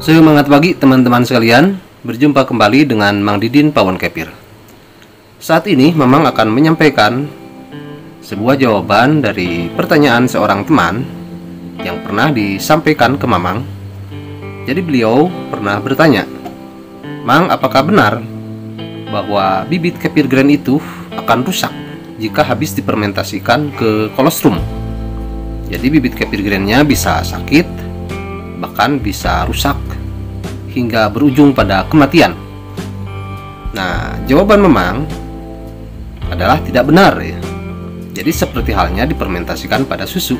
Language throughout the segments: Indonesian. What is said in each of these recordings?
Semangat pagi teman-teman sekalian, berjumpa kembali dengan Mang Didin Pawon Kefir. Saat ini Mamang akan menyampaikan sebuah jawaban dari pertanyaan seorang teman yang pernah disampaikan ke Mamang. Jadi beliau pernah bertanya, "Mang, apakah benar bahwa bibit kefir grand itu akan rusak jika habis difermentasikan ke kolostrum?" Jadi bibit kefir grandnya bisa sakit, bahkan bisa rusak hingga berujung pada kematian. Nah, jawaban Mamang adalah tidak benar ya. Jadi seperti halnya difermentasikan pada susu,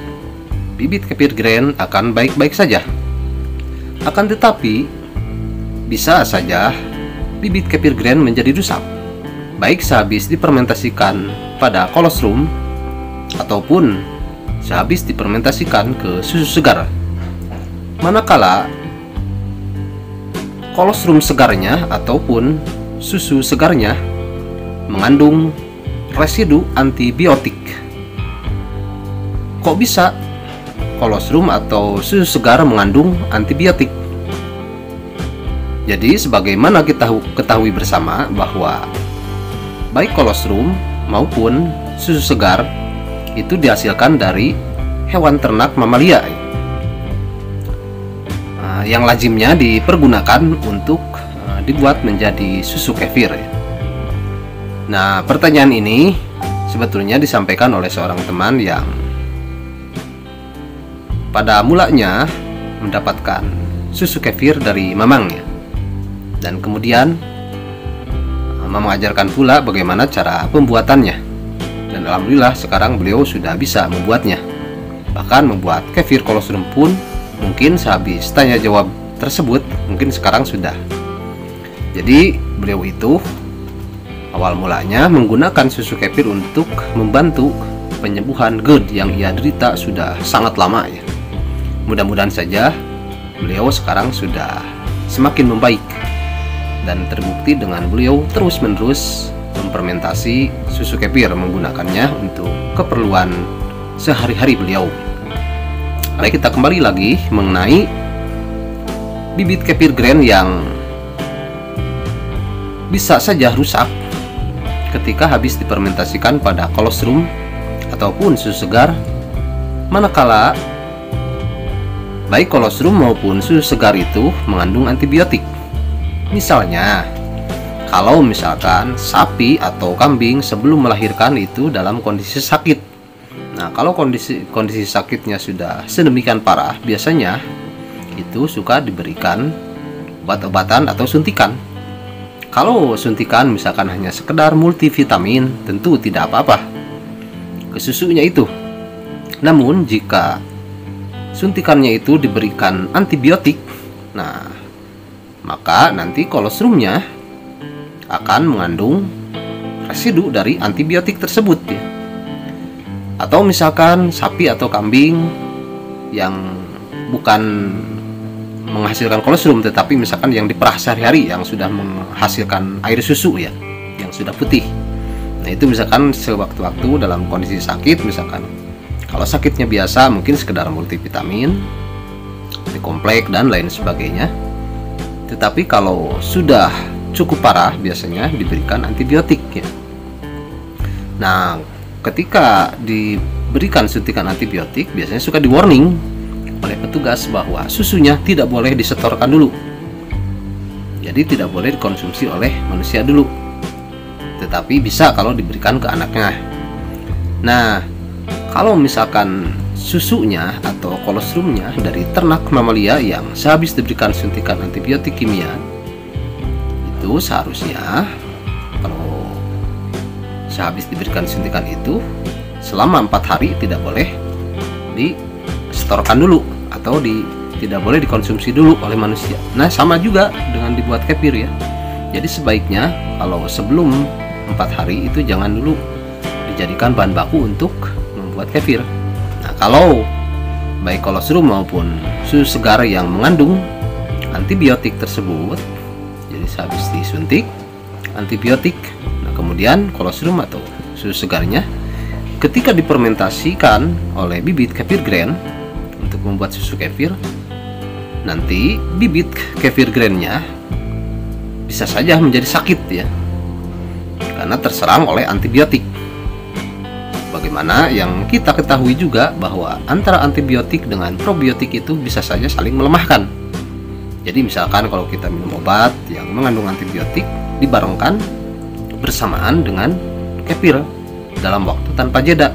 bibit kefir grand akan baik-baik saja. Akan tetapi bisa saja bibit kefir grand menjadi rusak, baik sehabis difermentasikan pada kolostrum ataupun sehabis difermentasikan ke susu segar. Manakala kolostrum segarnya ataupun susu segarnya mengandung residu antibiotik. Kok bisa kolostrum atau susu segar mengandung antibiotik? Jadi sebagaimana kita ketahui bersama bahwa baik kolostrum maupun susu segar itu dihasilkan dari hewan ternak mamalia yang lazimnya dipergunakan untuk dibuat menjadi susu kefir. Nah, pertanyaan ini sebetulnya disampaikan oleh seorang teman yang pada mulanya mendapatkan susu kefir dari Mamang ya. Dan kemudian Mamang ajarkan pula bagaimana cara pembuatannya. Dan alhamdulillah sekarang beliau sudah bisa membuatnya. Bahkan membuat kefir kolostrum pun mungkin sehabis tanya jawab tersebut mungkin sekarang sudah. Jadi beliau itu awal mulanya menggunakan susu kefir untuk membantu penyembuhan GERD yang ia derita sudah sangat lama ya. Mudah-mudahan saja beliau sekarang sudah semakin membaik dan terbukti dengan beliau terus-menerus memfermentasi susu kefir menggunakannya untuk keperluan sehari-hari beliau. Mari kita kembali lagi mengenai bibit kefir grand yang bisa saja rusak ketika habis difermentasikan pada kolostrum ataupun susu segar, manakala baik kolostrum maupun susu segar itu mengandung antibiotik. Misalnya, kalau misalkan sapi atau kambing sebelum melahirkan itu dalam kondisi sakit. Nah, kalau kondisi sakitnya sudah sedemikian parah, biasanya itu suka diberikan obat-obatan atau suntikan. Kalau suntikan misalkan hanya sekedar multivitamin, tentu tidak apa-apa ke susunya itu. Namun jika suntikannya itu diberikan antibiotik, nah maka nanti kolostrumnya akan mengandung residu dari antibiotik tersebut ya. Atau misalkan sapi atau kambing yang bukan menghasilkan kolostrum tetapi misalkan yang diperah sehari-hari yang sudah menghasilkan air susu ya, yang sudah putih. Nah, itu misalkan sewaktu-waktu dalam kondisi sakit, misalkan kalau sakitnya biasa mungkin sekedar multivitamin, bikomplek dan lain sebagainya. Tetapi kalau sudah cukup parah biasanya diberikan antibiotik ya. Nah, ketika diberikan suntikan antibiotik biasanya suka di-warning oleh petugas bahwa susunya tidak boleh disetorkan dulu. Jadi tidak boleh dikonsumsi oleh manusia dulu. Tetapi bisa kalau diberikan ke anaknya. Nah, kalau misalkan susunya atau kolostrumnya dari ternak mamalia yang sehabis diberikan suntikan antibiotik kimia, itu seharusnya kalau sehabis diberikan suntikan itu selama 4 hari tidak boleh disetorkan dulu atau tidak boleh dikonsumsi dulu oleh manusia. Nah, sama juga dengan dibuat kefir ya. Jadi sebaiknya kalau sebelum 4 hari itu jangan dulu dijadikan bahan baku untuk membuat kefir. Nah, kalau baik kolostrum maupun susu segar yang mengandung antibiotik tersebut, jadi sehabis disuntik antibiotik, nah kemudian kolostrum atau susu segarnya ketika difermentasikan oleh bibit kefir grand untuk membuat susu kefir, nanti bibit kefir grainnya bisa saja menjadi sakit ya, karena terserang oleh antibiotik. Bagaimana yang kita ketahui juga bahwa antara antibiotik dengan probiotik itu bisa saja saling melemahkan. Jadi misalkan kalau kita minum obat yang mengandung antibiotik dibarengkan bersamaan dengan kefir dalam waktu tanpa jeda,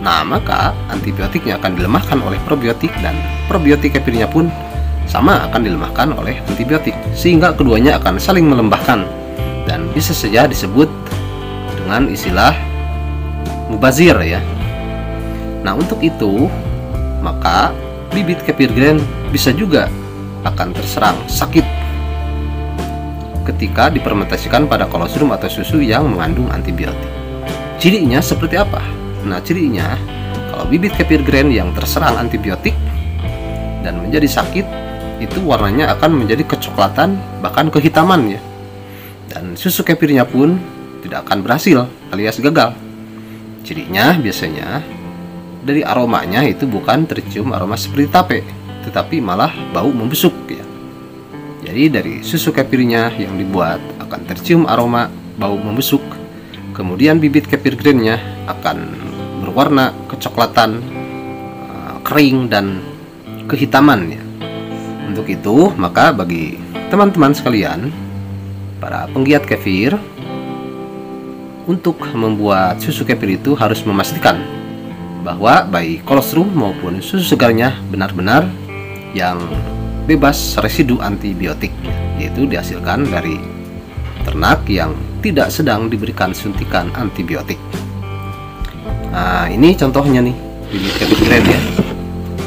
nah maka antibiotiknya akan dilemahkan oleh probiotik, dan probiotik kefirnya pun sama akan dilemahkan oleh antibiotik, sehingga keduanya akan saling melembahkan dan bisa saja disebut dengan istilah mubazir ya. Nah untuk itu maka bibit kefir grain bisa juga akan terserang sakit ketika difermentasikan pada kolostrum atau susu yang mengandung antibiotik. Cirinya seperti apa? Nah cirinya, kalau bibit kefir grain yang terserang antibiotik dan menjadi sakit, itu warnanya akan menjadi kecoklatan bahkan kehitaman ya, dan susu kefirnya pun tidak akan berhasil alias gagal. Cirinya biasanya dari aromanya itu bukan tercium aroma seperti tape, tetapi malah bau membusuk ya. Jadi dari susu kefirnya yang dibuat akan tercium aroma bau membusuk, kemudian bibit kefir grainnya akan berwarna kecoklatan, kering dan kehitaman ya. Untuk itu maka bagi teman-teman sekalian, para penggiat kefir, untuk membuat susu kefir itu harus memastikan bahwa baik kolostrum maupun susu segarnya benar-benar yang bebas residu antibiotik, yaitu dihasilkan dari ternak yang tidak sedang diberikan suntikan antibiotik. Nah ini contohnya nih bibit kefir grain ya.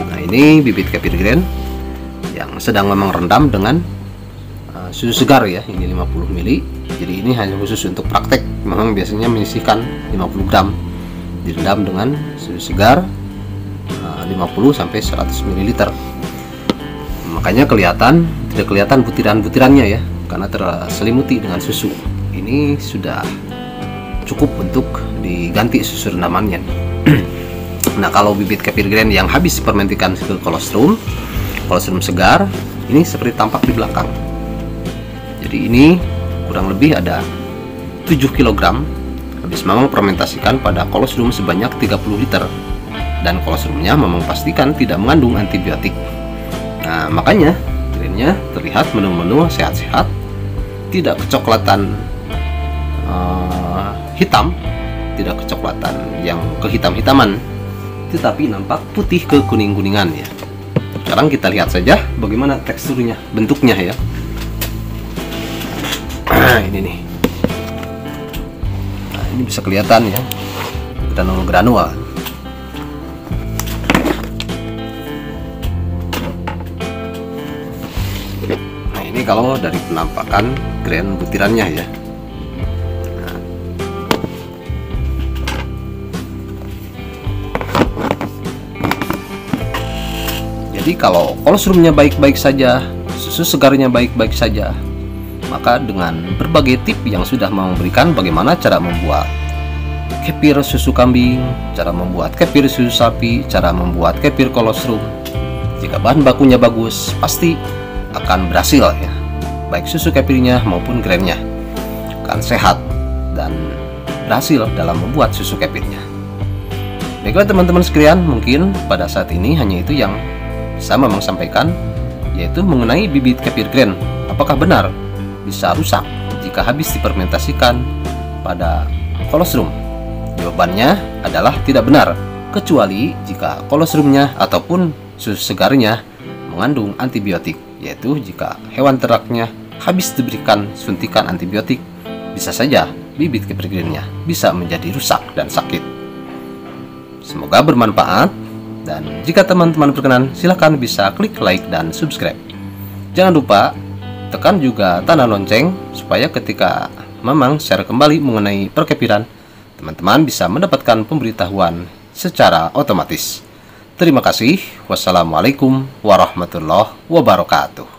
Nah ini bibit kefir grain yang sedang memang rendam dengan susu segar ya, ini 50 ml. Jadi ini hanya khusus untuk praktek, memang biasanya menyisihkan 50 gram direndam dengan susu segar 50-100 ml. Makanya tidak kelihatan butiran-butirannya ya, karena terselimuti dengan susu. Ini sudah cukup untuk diganti susu rendamannya. Nah kalau bibit kefir grain yang habis difermentasikan ke kolostrum segar, ini seperti tampak di belakang. Jadi ini kurang lebih ada 7 kg habis memang fermentasikan pada kolostrum sebanyak 30 liter, dan kolostrumnya memang pastikan tidak mengandung antibiotik. Nah makanya grainnya terlihat menu-menu sehat-sehat, tidak kecoklatan hitam, tidak kecoklatan yang kehitam-hitaman, tetapi nampak putih ke kuning-kuningan ya. Sekarang kita lihat saja bagaimana teksturnya, bentuknya ya. Nah ini nih, nah, ini bisa kelihatan ya, granul-granul. Nah ini kalau dari penampakan grain butirannya ya. Nah. Jadi kalau kolostrumnya baik-baik saja, susu segarnya baik-baik saja, maka dengan berbagai tip yang sudah memberikan bagaimana cara membuat kefir susu kambing, cara membuat kefir susu sapi, cara membuat kefir kolostrum, jika bahan bakunya bagus, pasti akan berhasil ya. Baik susu kefirnya maupun grainnya akan sehat dan berhasil dalam membuat susu kefirnya. Baiklah teman-teman sekalian, mungkin pada saat ini hanya itu yang bisa memang sampaikan, yaitu mengenai bibit kefir grain. Apakah benar bisa rusak jika habis difermentasikan pada kolostrum? Jawabannya adalah tidak benar, kecuali jika kolostrumnya ataupun susu segarnya mengandung antibiotik, yaitu jika hewan ternaknya habis diberikan suntikan antibiotik, bisa saja bibit kefir grainnya bisa menjadi rusak dan sakit. Semoga bermanfaat, dan jika teman-teman berkenan silahkan bisa klik like dan subscribe. Jangan lupa tekan juga tanda lonceng supaya ketika memang share kembali mengenai perkefiran, teman-teman bisa mendapatkan pemberitahuan secara otomatis. Terima kasih. Wassalamualaikum warahmatullahi wabarakatuh.